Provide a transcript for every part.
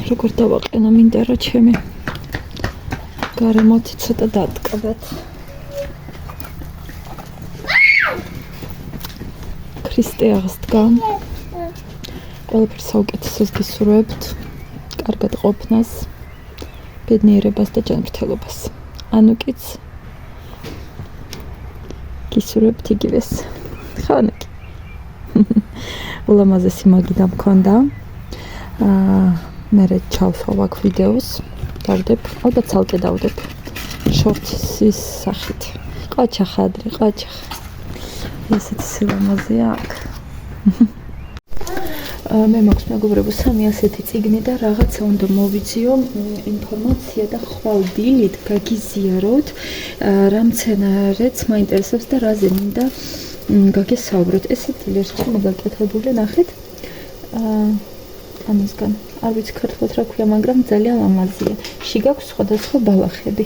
როგორ დავაყენო, მინდა რომ ჩემი გარემოთი ცოტა დატკბეთ. ქრისტე აღსდგა. ყველაფერს საუკეთესოს გისურვებთ. კარგად ყოფნას, ბედნიერებას და ჯანმრთელობას. ანუკიც გისურვებთ იგივეს. ხო, ანუკი. ულამაზესი მაგიდა მქონდა. მე ჩავსვავ აქ ვიდეოს. დავდებ, ალბათ ცალკე დავდებ. შორტსის სახით. ყოჩა ხადრი, ყოჩა. ესეთი სილამაზეა აქ. მე მაქვს მეგობრებო 3 ასეთი წიგნი და რაღაცა უნდა მოვიძიო ინფორმაცია და ხვალ დილით გაგიზიაროთ რა მცენარეც მაინტერესებს და რაზე მინდა გაგესაუბროთ. ესეთი ლერჩი მოგაკეთებული ნახეთ. ამისგან არ ვიცი ქართულად რა ქვია, მაგრამ ძალიან ლამაზია. შიგაქვს სხვადასხვა ბალახები.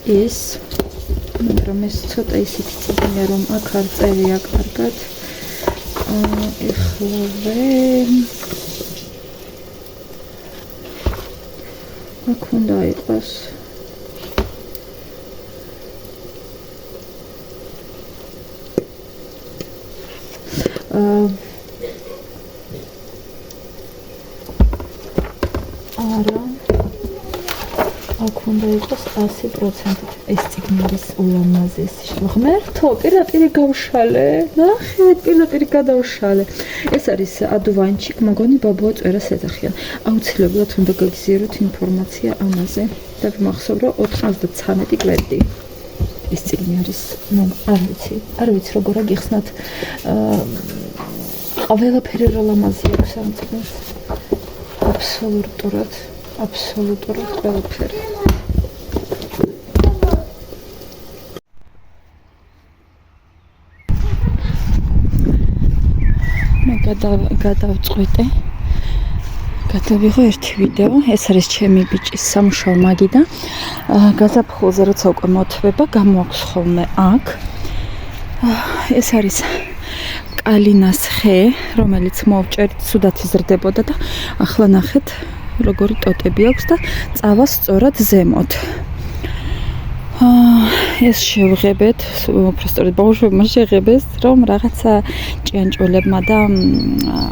ეს მაგრამ ეს ცოტა ისეთი წიგნია რომ აქ არ წერია კარგად. ეხლავე აქ უნდა იყოს არა აქ უნდა იყოს 100% ეს წიგნი არის ულამაზესი. ღმერთო, პირდაპირ გავშალე. ნახეთ, პირდაპირ გადავშალე. ეს არის ადუვანჩიკ, მოგონი ბაბუა წერას ეძახიან. აუცილებლად უნდა გაგიზიაროთ ინფორმაცია ამაზე და მახსოვრო 93 კვერდი. ეს წიგნი არის, არ ვიცი როგორ აგიხსნათ. ყველაფერი რა ლამაზია აქვს ამ წიგნს. აბსოლუტურად ყველაფერი. მე გადავწყვიტე. გადავიღო ერთი ვიდეო. ეს არის ჩემი ბიჭის სამუშაო მაგიდა. გაზაფხულზე როცა უკვე მოთვება, გამოაქვს ხოლმე აქ. ეს არის კალინას ხე, რომელიც მოვჭერთ, სუდათ იზრდებოდა და ახლა ნახეთ როგორი ტოტები აქვს და წავა სწორად ზემოთ. ეს შევღებეთ, უბრალოდ ბავშვებმა შეღებეს, რომ რაღაცა ჭიანჭველებმა და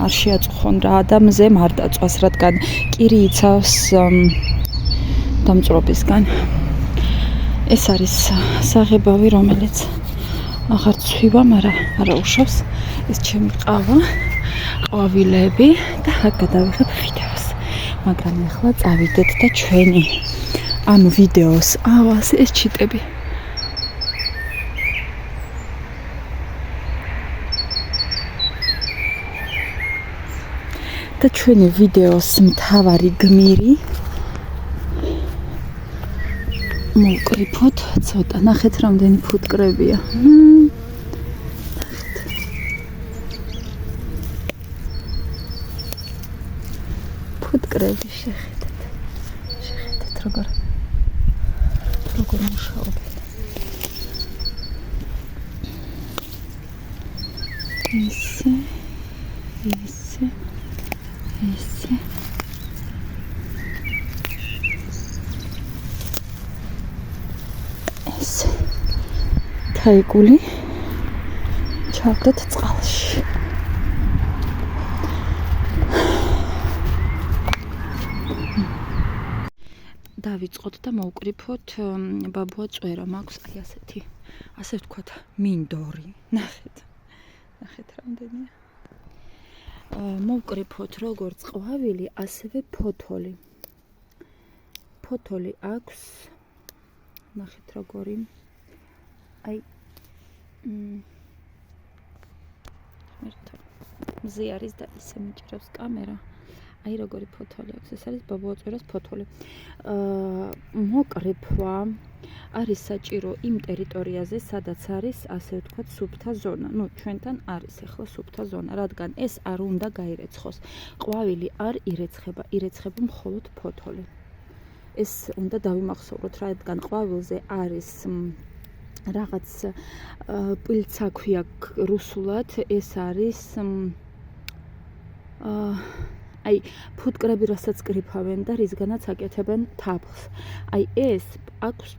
არ შეაწუხონ რა და მზემ არ დაწვას, რადგან კირი იცავს დამწვრობისგან. ეს არის საღებავი, რომელიც აღარ ცვივა, მაგრამ არა უშავს. ეს ჩემი ყვავილები და აქ გადავიღებ ვიდეოს. მაგრამ ახლა წავიდეთ და ჩვენი ამ ვიდეოს ავას ეს ჩიტები. და ჩვენი ვიდეოს მთავარი გმირი მოვკრიფოთ ცოტა. ნახეთ რამდენი ფუტკრებია. ფუტკრები შეხედეთ როგორ მუშაობენ. ესე თაიგული ჩავდეთ წყალში. დავიწყოთ და მოვკრიფოთ ბაბუა წერა მაქვს აი ასეთი, ასე ვთქვათ, მინდორი. ნახეთ რამდენია. მოვკრიფოთ როგორც ყვავილი, ასევე ფოთოლი. ფოთოლი აქვს, ნახეთ როგორი. აი მზე არის და ისე მიჭრავს კამერა. აი როგორი ფოთოლი აქვს. ეს არის ბაბუა წერას ფოთოლი. მოკრიფვა არის საჭირო იმ ტერიტორიაზე, სადაც არის, ასე ვთქვათ, სუფთა ზონა. ჩვენთან არის ახლა სუფთა ზონა, რადგან ეს არ უნდა გაირეცხოს. ყვავილი არ ირეცხება, ირეცხება მხოლოდ ფოთოლი. ეს უნდა დავიმახსოვროთ, რადგან ყვავილზე არის რაღაც პილცა ქვია რუსულად, ეს არის აი ფუტკრები რასაც კრიფავენ და რისგანაც აკეთებენ თაფლს. აი ეს აქვს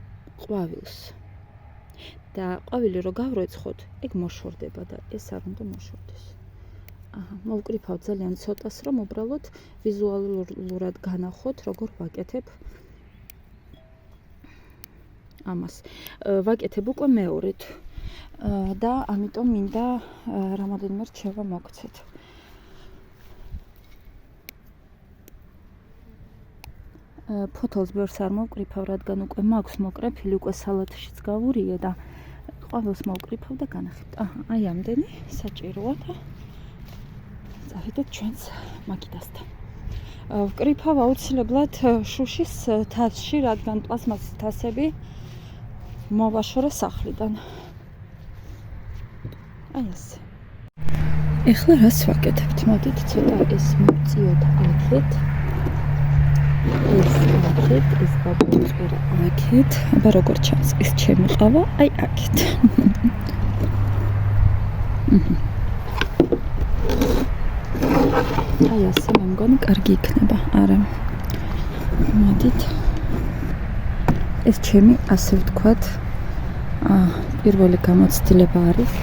ყვავილს. და ყვავილი რო გავრეცხოთ, ეგ მოშორდება და ეს არ უნდა მოშორდეს. მოვკრიფავთ ძალიან ცოტას, რომ უბრალოდ ვიზუალურად განახოთ, როგორ ვაკეთებ ამას. ვაკეთებ უკვე მეორედ და ამიტომ მინდა რამოდენიმე რჩევა მოგცეთ. ფოთოლს ბევრს არ მოვკრიფავ, რადგან უკვე მაქვს მოკრეფილი, უკვე სალათშიც გავურიე და ყვავილს მოვკრიფავ და განახებთ. აი ამდენი საჭიროა და წავიდეთ ჩვენს მაგიდასთან. ვკრიფავ აუცილებლად შუშის თასში, რადგან პლასმასის თასები მოვაშორე სახლიდან. აი ასე. ეხლა რას ვაკეთებთ? მოდით ცოტა ეს მივწიოთ აქეთ. ეს აქეთ, ეს ბაბუწვერა აქეთ. აბა როგორ ჩანს ეს ჩემი ყავა? აი აქეთ. აი ასე მე მგონი კარგი იქნება. არა. მოდით. ეს ჩემი ასე ვთქვათ, პირველი გამოცდილება არის.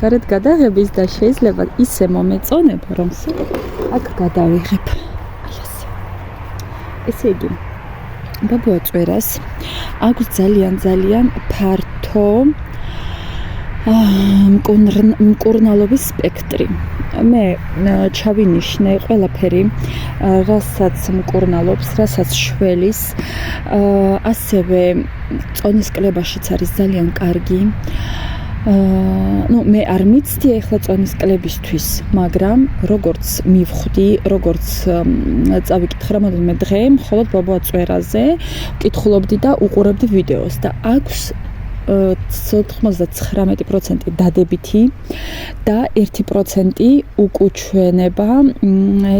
გარეთ გადაღების და შეიძლება ისე მომეწონება, რომ აქ გადავიღებ. აი ასე. ესე იგი, ბაბუაწვერას აქვს ძალიან ფართო მკურნალობის სპექტრი. მე ჩავინიშნე ყველაფერი, რასაც მკურნალობს, რასაც შველის, ასევე წონის კლებაშიც არის ძალიან კარგი. მე არ მიცდი ახლა წონის კლებისთვის, მაგრამ როგორც მივხვდი, როგორც წავიკითხე რამოდენიმე დღე, მხოლოდ ბაბუაწვერაზე ვკითხულობდი და უყურებდი ვიდეოს და აქვს 99% დადებითი და 1% უკუჩვენება.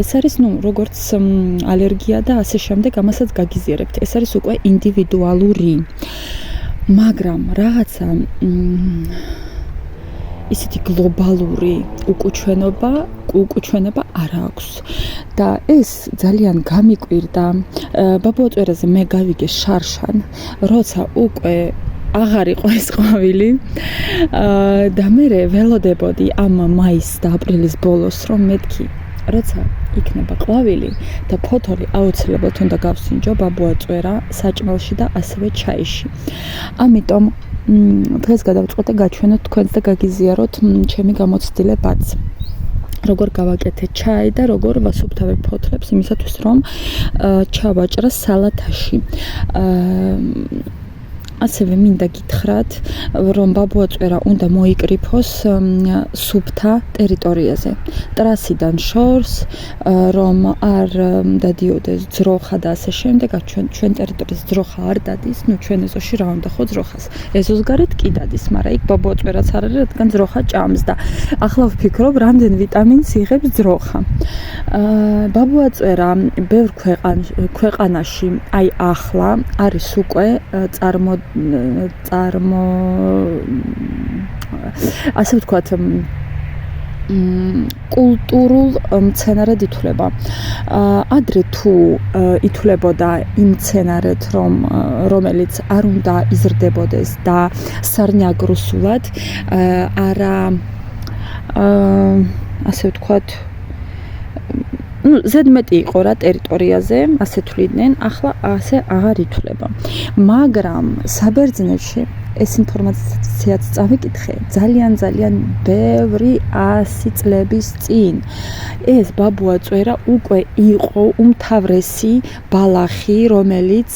ეს არის, როგორც ალერგია და ასე შემდეგ, ამასაც გაგიზიარებთ. ეს არის უკვე ინდივიდუალური. მაგრამ რაღაცა ისეთი გლობალური უკუჩვენება არ აქვს. და ეს ძალიან გამიკვირდა. ბაბუაწვერაზე მე გავიგე შარშან, როცა უკვე აღარ იყო ეს ყვავილი და მე ველოდებოდი ამ მაის და აპრილის ბოლოს, რომ მეთქი როცა იქნება ყვავილი და ფოთოლი აუცილებლად უნდა გავსინჯო ბაბუაწვერა საჭმელში და ასევე ჩაიში. ამიტომ დღეს გადავწყვეტე გაჩვენოთ თქვენს და გაგიზიაროთ ჩემი გამოცდილებაც. როგორ გავაკეთე ჩაი და როგორ ვასუფთავებ ფოთლებს იმისათვის, რომ ჩავაჭრა სალათაში. ასევე მინდა გითხრათ, რომ ბაბუაწვერა უნდა მოიკრიფოს სუფთა ტერიტორიაზე. ტრასიდან შორს, რომ არ დადიოდეს ძროხა და ასე შემდეგ. ჩვენ ტერიტორიის ძროხა არ დადის, ჩვენ ეზოში რა უნდა ხო ძროხას. ეზოს გარეთ კი დადის, მაგრამ იქ ბაბუაწვერაც არ არის, რადგან ძროხა ჭამს და ახლა ვფიქრობ, რამდენ ვიტამინს იღებს ძროხა. ბაბუაწვერა ბევრ ქვეყანაში, აი ახლა არის უკვე ასე ვთქვათ, კულტურულ მცენარედ ითვლება. ადრე თუ ითვლებოდა იმ მცენარედ, რომელიც არ უნდა იზრდებოდეს და სარნიაგრუსულად, არა ასე ვთქვათ, ზედმეტი იყო რა ტერიტორიაზე, ასე თვლიდნენ, ახლა ასე აღარ ითვლება. მაგრამ საბერძნეთში ეს ინფორმაციაც წავიკითხე ძალიან ბევრი 100 წლების წინ. ეს ბაბუაწვერა უკვე იყო უმთავრესი ბალახი, რომელიც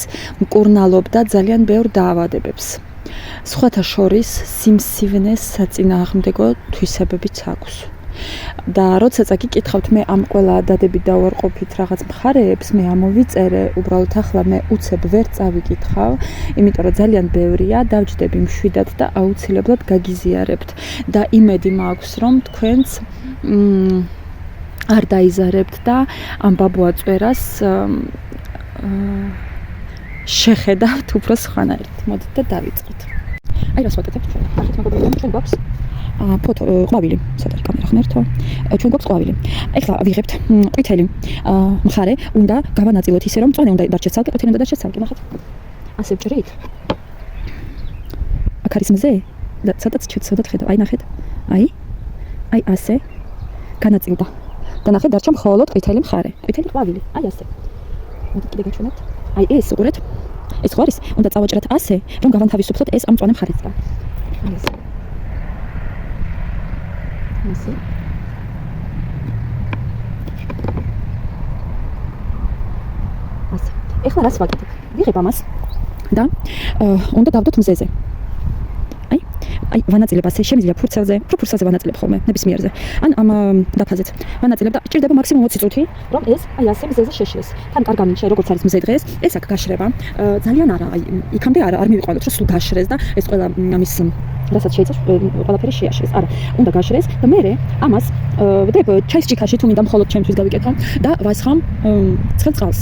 მკურნალობდა ძალიან ბევრ დაავადებებს. სხვათა შორის სიმსივნეს საწინააღმდეგო თვისებებიც აქვს. და როცა წაგიკითხავთ, მე ამ ყველა დადებით დავარყოფით რაღაც მხარეებს, მე ამოვიწერე, უბრალოდ ახლა მე უცებ ვერ წავიკითხავ, იმიტომ რომ ძალიან ბევრია, დავჯდები მშვიდად და აუცილებლად გაგიზიარებთ. და იმედი მაქვს, რომ თქვენც არ დაიზარებთ და ამ ბაბუაწვერას შეხედავთ უფრო სხვანაირად. მოდით და დავიწყოთ. აი რას ვაკეთებთ ჩვენ? ახეთ მეგობრებო, ჩვენ გვაქვს ფოტო ყვავილი, სადაც კამერა ხმერთო. ჩვენ გვაქვს ყვავილი. ეხლა ვიღებთ ყვითელი მხარე, უნდა გავანაწილოთ ისე რომ მწვანე უნდა დარჩეს ცალკე, ყვითელი უნდა დარჩეს ცალკე, ნახეთ. ასე ვჭრით. აქ არის მზე და სადაც ცუდად ხედავ, აი ნახეთ. აი ასე განაწილდა. და ნახეთ დარჩა მხოლოდ ყვითელი მხარე, ყვითელი ყვავილი, აი ასე. მოდი კიდე გაჩვენებთ. აი ეს უყურეთ. ეს ხო არის, უნდა წავაჭრათ ასე, რომ გავანთავისუფლოთ ეს ამ მწვანე მხარისგან. აი ასე. ასე. ასე. ეხლა რას ვაკეთებ? ვიღებ ამას და უნდა დავდოთ მზეზე. აი ვანაწილებ ასე, შემიძლია ფურცელზე, ფურცელზე ვანაწილებ ხოლმე, ნებისმიერზე. ან ამ დაფაზეც ვანაწილებ და ჭირდება მაქსიმუმ 20 წუთი, რომ ეს აი ასე მზეზე შეშლეს. თან კარგ ამინჩა, როგორც არის მზე დღეს, ეს აქ გაშრება. ძალიან არა, აი იქამდე არ მივიყვანოთ, რომ სულ გაშრეს და ეს ყველა ამის რასაც შეიცავს ყველაფერი შეაშრეს. არა, უნდა გაშრეს და მე ამას ვდებ ჩაის ჭიქაში თუ მინდა მხოლოდ ჩემთვის გავიკეთო და ვასხამ ცხელ წყალს.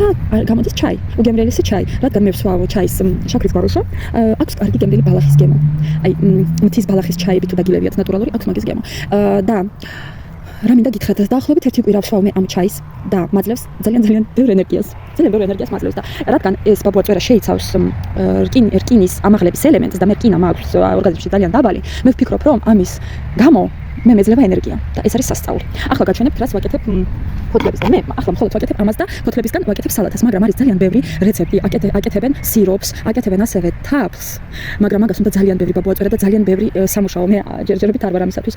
და გამოდის ჩაი, უგემრიელესი ჩაი, რადგან მე ვსვავ ჩაის შაქრის გვაროში, აქვს კარგი გემრიელი ბალახის გემო. აი მთის ბალახის ჩაები თუ დაგილებიათ ნატურალური, აქვს მაგის გემო. და რა მინდა გითხრათ, დაახლოებით 1 კვირა ვსვავ მე ამ ჩაის და მაძლევს ძალიან ბევრ ენერგიას. ძალიან ბევრ ენერგიას მაძლევს და რადგან ეს ბაბუაწვერა შეიცავს რკინის ამაღლების ელემენტს და მე რკინა მაქვს ორგანიზმში ძალიან დაბალი, მე ვფიქრობ, რომ ამის გამო მე მეძლევა ენერგია და ეს არის სასწაული. ახლა გაჩვენებთ რას ვაკეთებ ფოთლებისგან. მე ახლა მხოლოდ ვაკეთებ ამას და ფოთლებისგან ვაკეთებ სალათას, მაგრამ არის ძალიან ბევრი რეცეპტი. აკეთებენ სიროპს, აკეთებენ ასევე თაფლს, მაგრამ მაგას უნდა ძალიან ბევრი ბაბუაწვერა და ძალიან ბევრი სამუშაო. მე ჯერჯერობით არ ვარ ამისათვის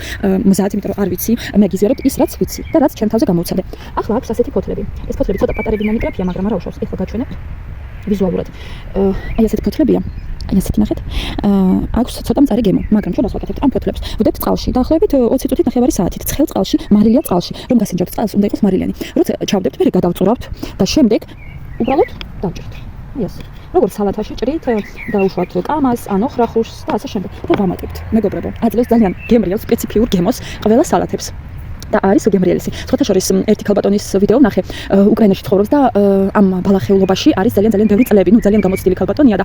მზად, იმიტომ რომ არ ვიცი, მე გიზიარებ ის რაც ვიცი და რაც ჩემ თავზე გამოვცადე. ახლა აქვს ასეთი ფოთლები. ეს ფოთლები ცოტა პატარები მომიკრაფია, მაგრამ არა უშავს. ეხლა გაჩვენებთ ვიზუალურად. აი ასეთი ფოთლებია. აი ასეთი ნახეთ. აქვს ცოტა მწარე გემო, მაგრამ ჩვენ რას ვაკეთებთ? ამ ფოთლებს ვდებთ წყალში. დაახლოებით 20 წუთით ნახევარი საათით. ცხელ წყალში, მარილია წყალში. რომ გასინჯავთ წყალს, უნდა იყოს მარილიანი. როცა ჩავდებთ, მე გადავწურავთ და შემდეგ უბრალოდ დავჭერთ. აი ასე. როგორც სალათაში ჭრით, დაუშვათ კამას, ან ოხრახუშს და ასე შემდეგ. და ვამატებთ. მეგობრებო, აძლევს ძალიან გემრიელ სპეციფიურ გემოს ყველა სალათებს. და არის უგემრიელესი. სხვათა შორის ერთი ქალბატონის ვიდეო ვნახე, უკრაინაში ცხოვრობს და ამ ბალახეულობაში არის ძალიან ბევრი წლები, ნუ ძალიან გამოცდილი ქალბატონია და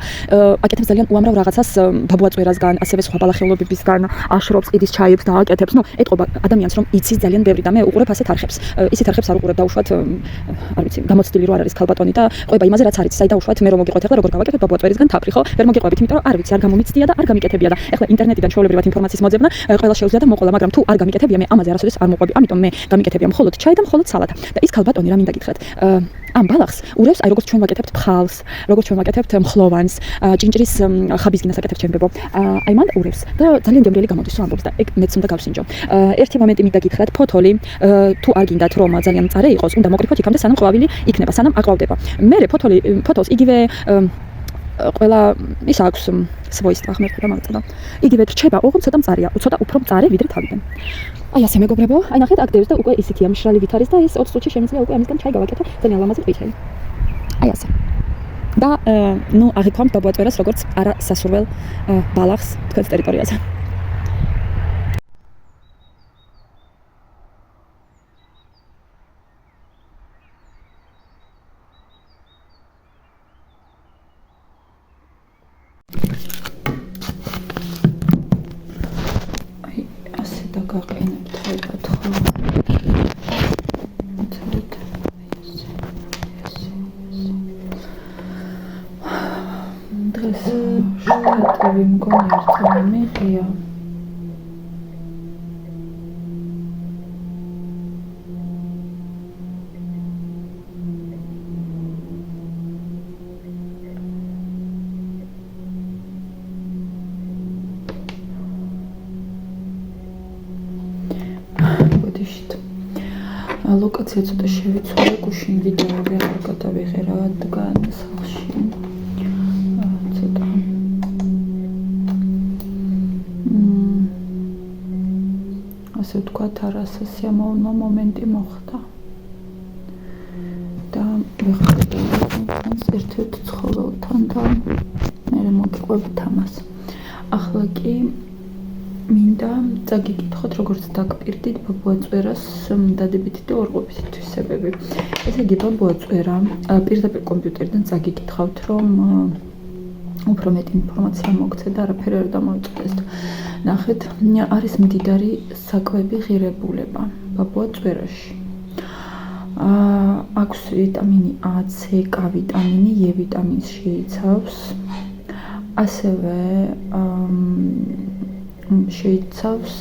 აკეთებს ძალიან უამრავ რაღაცას ბაბუაწვერასგან, ასევე სხვა ბალახეულობებისგან, აშრობს ყიდის ჩაებს და აკეთებს. ნუ ეტყობა ადამიანს რომ იცის ძალიან ბევრი და მე უყურებ ასეთ არხებს. ისეთ არხებს არ უყურებ, დაუშვათ არ ვიცი, გამოცდილი რო არ არის ქალბატონი და ყובה იმაზე რაც არის, საერთოდ დაუშვათ მე რომ მოგიყვეთ ახლა როგორ გავაკეთებ ბაბუაწვერისგან თაფლი, ხო? ვერ მოგიყვებით, იმიტომ რომ არ ვიცი, არ გამომიცდია და არ გამიკეთებია და ახლა ინტერნეტიდან ჩვეულებრივად ინფორმაციის მოძებნა ყველა შეუძლია და მოყოლა, მაგრამ თუ არ გამიკეთებია მე ამაზე არასოდეს არ მოყვები. ამიტომ მე გამიკეთებია მხოლოდ ჩაი და მხოლოდ სალათა. და ის ქალბატონი რა მინდა გითხრათ, ამ ბალახს ურევს, აი როგორც ჩვენ ვაკეთებთ ფხალს, როგორც ჩვენ ვაკეთებთ მხლოვანს, ჭინჭრის ხაბისგინას აკეთებთ ჩემბებო. აი მან ურევს და ძალიან გემრიელი გამოდის რა ამბობს და ეგ მეც უნდა გავსინჯო. ერთი მომენტი მინდა გითხრათ, ფოთოლი თუ არ გინდათ რომ ძალიან მწარე იყოს, უნდა მოკრიფოთ იქამდე სანამ ყვავილი იქნება, სანამ აყვავდება. მე ფოთოლს იგივე ყველა ის აქვს სვოისტვა ხმერდება მაგწოდა. იგივე რჩება, ოღონდ ცოტა მწარია, ცოტა უფრო მწარე ვიდრე თავიდან. აი ასე მეგობრებო, აი ნახეთ აქ დევს და უკვე ისეთი ამშრალი ვით არის და ეს 20 წუთში შემიძლია უკვე ამისგან ჩაი გავაკეთო, ძალიან ლამაზი ყვითელი. აი ასე. და ნუ აღიქვამთ ბაბუაწვერას როგორც არა სასურველ ბალახს თქვენს ტერიტორიაზე. შეტევი მგონი ერთად მიღია. ბოდიშით. ლოკაცია ცოტა შევიცვალე, გუშინ ვიდეო ვერ გადავიღე რადგან სახლში. ასე ვთქვათ, არასასიამოვნო მომენტი მოხდა და ვეხმარებოდი ერთ-ერთ ცხოველთან და მე მოგიყვებით ამას. ახლა კი მინდა წაგიკითხოთ, როგორც დაგპირდით ბაბუაწვერას დადებითი და ორყოფითი თვისებები. ესე იგი, ბაბუაწვერა პირდაპირ კომპიუტერიდან წაგიკითხავთ, რომ უფრო მეტი ინფორმაცია მოგცეთ და არაფერი არ დამოიწყდეს. ნახეთ, არის მდიდარი საკვები ღირებულება ბაბუა წვერაში. აქვს ვიტამინი A, C, K ვიტამინი, E ვიტამინს შეიცავს. ასევე შეიცავს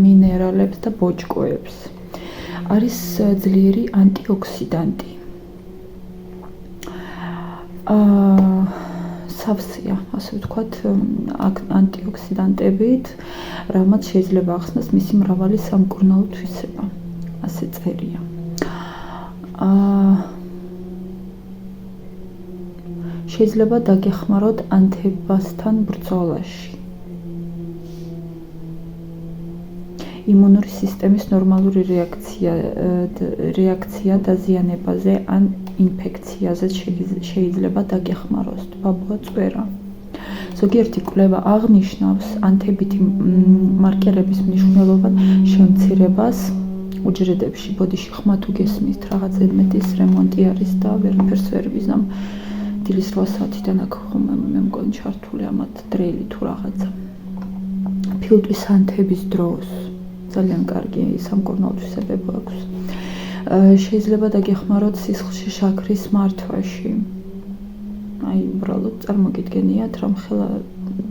მინერალებს და ბოჭკოებს. არის ძლიერი ანტიოქსიდანტი. სავსეა, ასე ვთქვათ, ანტიოქსიდანტებით, რამაც შეიძლება ახსნას მისი მრავალი სამკურნალო თვისება. ასე წერია. შეიძლება დაგეხმაროთ ანთებასთან ბრძოლაში. იმუნური სისტემის ნორმალური რეაქცია დაზიანებაზე ან ინფექციაზე შეიძლება დაგეხმაროს. ბაბუა წვერა. ზოგიერთი კვლევა აღნიშნავს ანთებითი მარკერების მნიშვნელოვან შემცირებას უჯრედებში. ბოდიში ხმა თუ გესმის რაღაც ზედმეტის რემონტი არის და ვერაფერს ვერ ვიზამ. დილის 8 საათიდან აქ მე მგონი ჩართული ამათ დრელი თუ რაღაცა. ფილტვის ანთების დროს ძალიან კარგი სამკურნალო თვისებები აქვს. შეიძლება დაგეხმაროთ სისხლში შაქრის მართვაში. აი, უბრალოდ წარმოგიდგენიათ, რომ ხელა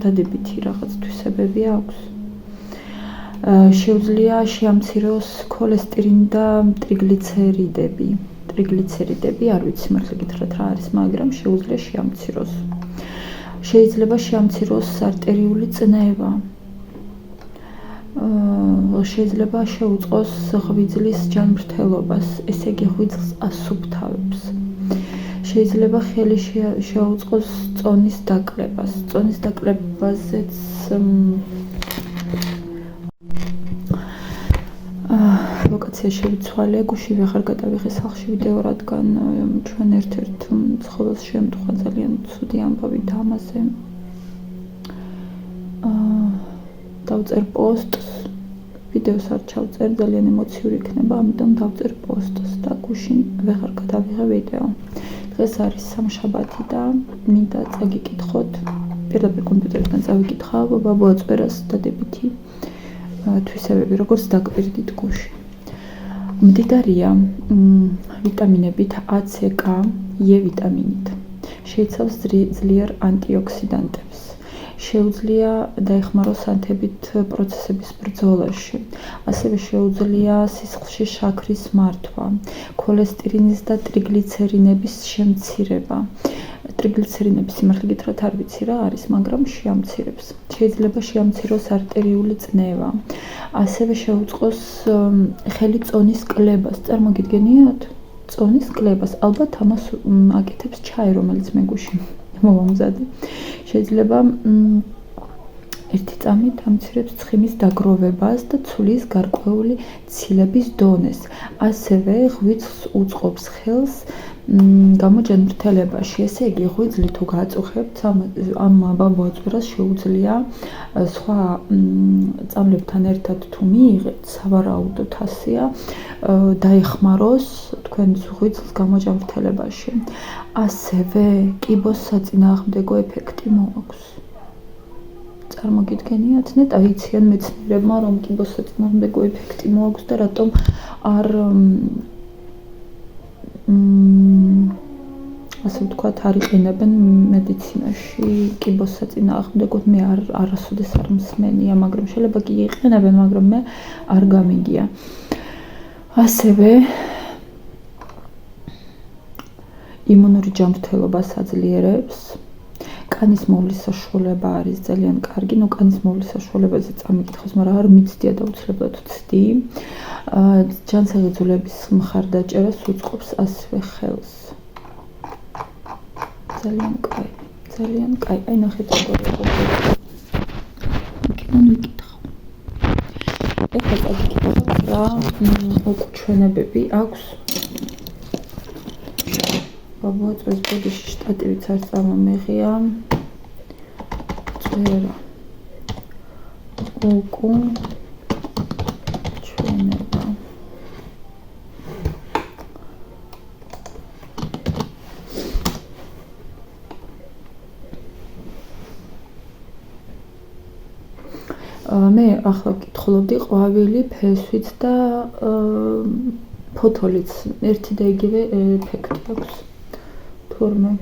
დადებითი რაღაც თვისებები აქვს. შეუძლია შეამციროს ქოლესტერინა და ტრიგლიცერიდები. ტრიგლიცერიდები არ ვიცი მართლა გითხრათ რა არის, მაგრამ შეუძლია შეამციროს. შეიძლება შეამციროს არტერიული წნევა. შეიძლება შეუწყოს ღვიძლის ჯანმრთელობას, ესე იგი ღვიძლს ასუფთავებს. შეიძლება ხელი შეუწყოს წონის დაკლებას. წონის დაკლებაზეც ლოკაცია შევიცვალე, გუში ვეღარ გადავიღე სახლში ვიდეო, რადგან ჩვენ ერთ-ერთ ცხოველს შემთხვევა ძალიან ცუდი ამბავი ამაზე. დავწერ პოსტს, ვიდეოს არ ჩავწერ, ძალიან ემოციური იქნება, ამიტომ დავწერ პოსტს და გუშინ ვეღარ გადავიღე ვიდეო. დღეს არის სამშაბათი და მინდა წაგიკითხოთ, პირდაპირ კომპიუტერიდან წავიკითხავ ბაბუა წვერას დადებითი თვისებები, როგორც დაკვირდით გუში. მდიდარია ვიტამინებით A, C, K, E ვიტამინით. შეიცავს ძლიერ ანტიოქსიდანტებს. შეუძლია დაეხმაროს ანთებით პროცესების ბრძოლაში. ასევე შეუძლია სისხლში შაქრის მართვა, ქოლესტერინის და ტრიგლიცერინების შემცირება. ტრიგლიცერინების სიმართლე გითხრათ არ ვიცი რა არის, მაგრამ შეამცირებს. შეიძლება შეამციროს არტერიული წნევა. ასევე შეუწყოს ხელი წონის კლებას. წარმოგიდგენიათ? წონის კლებას. ალბათ ამას აკეთებს ჩაი, რომელიც მე გუში მომამზადე. შეიძლება ერთი წამით ამცირებს ცხიმის დაგროვებას და ცულის გარკვეული ცილების დონეს. ასევე ღვიძლს უწყობს ხელს გამოჯანმრთელებაში. ესე იგი, ღვიძლი თუ გაწუხებთ, ამ ბაბუა წვერას შეუძლია სხვა წამლებთან ერთად თუ მიიღეთ, სავარაუდოდ ასეა, დაეხმაროს თქვენს ღვიძლს გამოჯანმრთელებაში. ასევე კიბოს საწინააღმდეგო ეფექტი მოაქვს. წარმოგიდგენიათ, ნეტა იციან მეცნიერებმა, რომ კიბოს საწინააღმდეგო ეფექტი მოაქვს და რატომ არ ასე ვთქვათ, არ იყენებენ მედიცინაში კიბოს საწინააღმდეგოდ. მე არასოდეს არ მსმენია, მაგრამ შეიძლება კი იყენებენ, მაგრამ მე არ გამიგია. ასევე იმუნური ჯანმრთელობას აძლიერებს. კანის მოვლის საშუალება არის ძალიან კარგი. ნუ კანის მოვლის საშუალებაზე წამიკითხოს, მაგრამ არ მიცდია და უცლებლად ვცდი. ჯანსაღებულების მხარდაჭერას უწყობს ასევე ხელს. ძალიან კაი, ძალიან კაი. აი ნახეთ როგორ იქიდან ვიკითხავ. ეხლა წაგიკითხავ რა უკუჩვენებები აქვს. ბაბუა წვერის ბოდიში შტატივიც არ წამომეღია. წვერა. უკუჩვენება. მე ახლა ვკითხულობდი ყვავილი, ფესვით და ფოთოლიც ერთი და იგივე ეფექტი აქვს. თურმე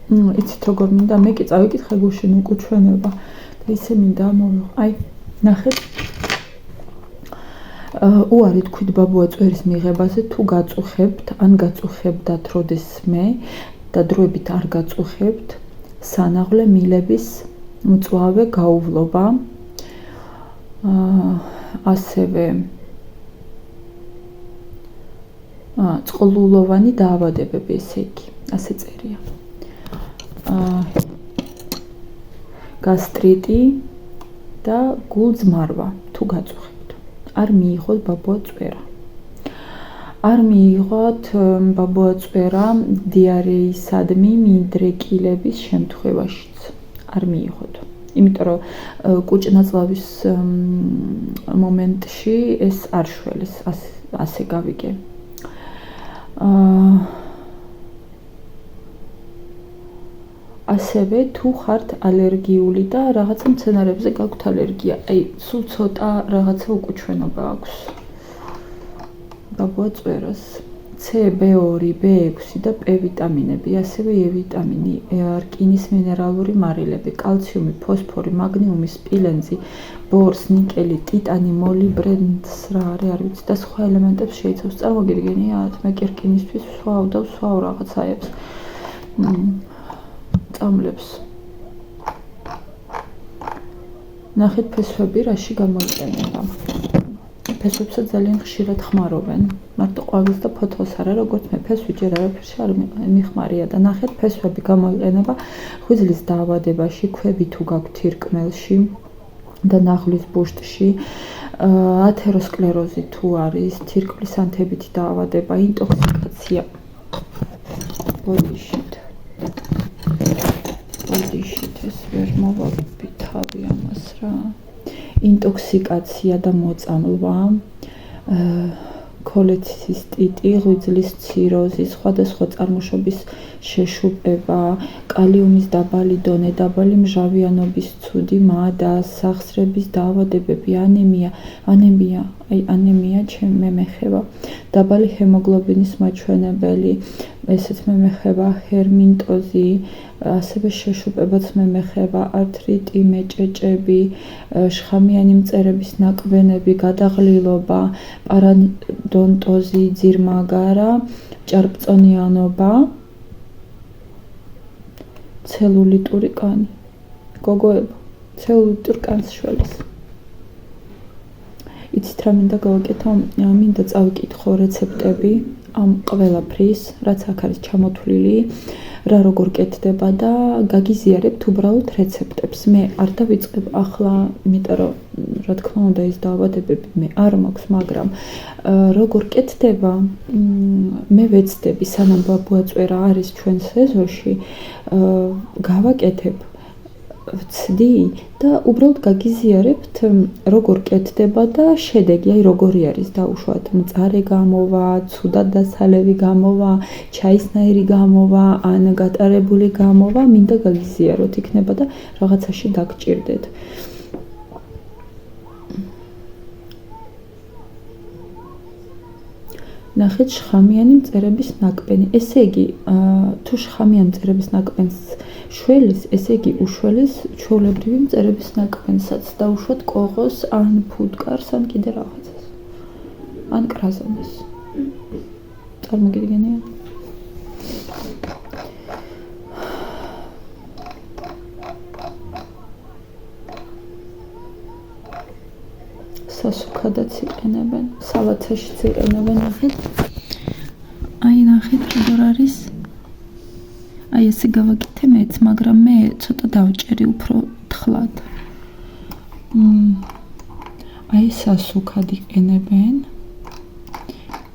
იცით როგორ მინდა მე კი წავიკითხე გუშინ უკუჩვენება და ისე მინდა ამოვიღო. აი ნახეთ უარი თქვით ბაბუაწვერის მიღებაზე თუ გაწუხებთ ან გაწუხებდათ როდესმე და დროებით არ გაწუხებთ სანაღვლე მილების მწვავე გაუვლობა ასევე წყლულოვანი დაავადებები ესე იგი ასე წერია გასტრიტი და გულძმარვა თუ გაწუხებთ არ მიიღოთ ბაბუაწვერა არ მიიღოთ ბაბუაწვერა დიარეისადმი მინდრეკილების შემთხვევაშიც არ მიიღოთ იმიტომ რომ კუჭნაწლავის მომენტში ეს არ შველეს ასე გავიგე ასევე თუ ხართ ალერგიული და რაღაცა მცენარეებზე გაქვთ ალერგია აი სულ ცოტა რაღაცა უკუჩვენობა აქვს ბაბუაწვერას C, B2, B6 და P ვიტამინები, ასევე E ვიტამინი, რკინის მინერალური მარილები, კალციუმი, ფოსფორი, მაგნიუმი, სპილენძი, ბორს, ნიკელი, ტიტანი, მოლიბდენს რა არის, არ ვიცი და სხვა ელემენტებს შეიცავს. წარმოგიდგენიათ, მე კი რკინისთვის ვსვავ და ვსვავ რაღაცაებს. წამლებს. ნახეთ ფესვები რაში გამოიყენება. ფესვებსაც ძალიან ხშირად ხმარობენ. მარტო ყვავილს და ფოთოლს არა, როგორც მე ფესვი ჯერ არაფერში არ მიხმარია და ნახეთ ფესვები გამოიყენება ღვიძლის დაავადებაში, ქვები თუ გაქვთ თირკმელში და ნახლის ბუშტში, ათეროსკლეროზი თუ არის, თირკმლის ანთებითი დაავადება, ინტოქსიკაცია. ბოდიშით ეს ვერ მოვაგები თავი ამას რა. ინტოქსიკაცია და მოწამლვა, ქოლეცისტიტი, ღვიძლის ციროზი, სხვადასხვა წარმოშობის შეშუპება, კალიუმის დაბალი დონე, დაბალი მჟავიანობის ცუდი მადა, სახსრების დაავადებები, ანემია ჩემ მეხება, დაბალი ჰემოგლობინის მაჩვენებელი, ესეც მეხება, ჰერმინტოზი, ასევე შეშუპებაც მეხება, ართრიტი, მეჭეჭები, შხამიანი მწერების ნაკვენები, გადაღლილობა, პარადონტოზი, ძირმაგარა, ჭარბწონიანობა, ცელულიტური კანი. გოგოებო, ცელულიტურ კანს შველის. იცით რა მინდა გავაკეთო? მინდა წავიკითხო რეცეპტები ამ ყველაფრის, რაც აქ არის ჩამოთვლილი, რა როგორ კეთდება და გაგიზიარებთ უბრალოდ რეცეპტებს. მე არ დავიწყებ ახლა, იმიტომ რომ რა თქმა უნდა ეს დაავადებები მე არ მაქვს, მაგრამ როგორ კეთდება, მე ვეცდები, სანამ ბაბუაწვერა არის ჩვენ სეზონში, გავაკეთებ ვცდი და უბრალოდ გაგიზიარებთ როგორ კეთდება და შედეგი აი როგორი არის დაუშვათ მწარე გამოვა, ცუდად დასალევი გამოვა, ჩაისნაირი გამოვა ან გატარებული გამოვა, მინდა გაგიზიაროთ იქნება და რაღაცაში დაგჭირდეთ. ნახეთ შხამიანი მწერების ნაკბენი. ესე იგი, თუ შხამიანი მწერების ნაკბენს შველის, ესე იგი უშველის ჩვეულებრივი მწერების ნაკბენსაც და უშუალოდ კოღოს ან ფუტკარს ან კიდე რაღაცას. ან კრაზანას. წარმოგიდგენია? სასუქადაც იყენებენ, სალათაშიც იყენებენ, ნახეთ. აი ნახეთ როგორ არის. აი ესე გავაკეთე მეც, მაგრამ მე ცოტა დავჭერი უფრო თხლად. აი სასუქად იყენებენ.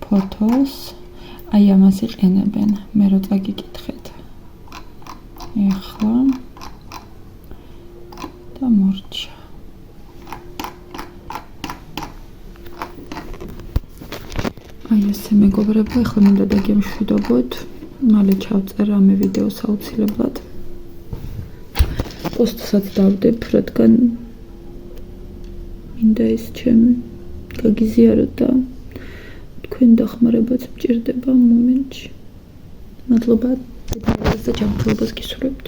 ფოთოს, აი ამას იყენებენ. მე რო წაგიკითხეთ. ეხლა და მორჩა. აი ესე მეგობრებო, ახლა მინდა დაგემშვიდობოთ. მალე ჩავწერ ამე ვიდეოს აუცილებლად. პოსტსაც დავდებ, რადგან მინდა ეს ჩემი გაგიზიაროთ და თქვენ დახმარებაც მჭირდება ამ მომენტში. მადლობა, დედამიწაზე ჯანმრთელობას გისურვებთ.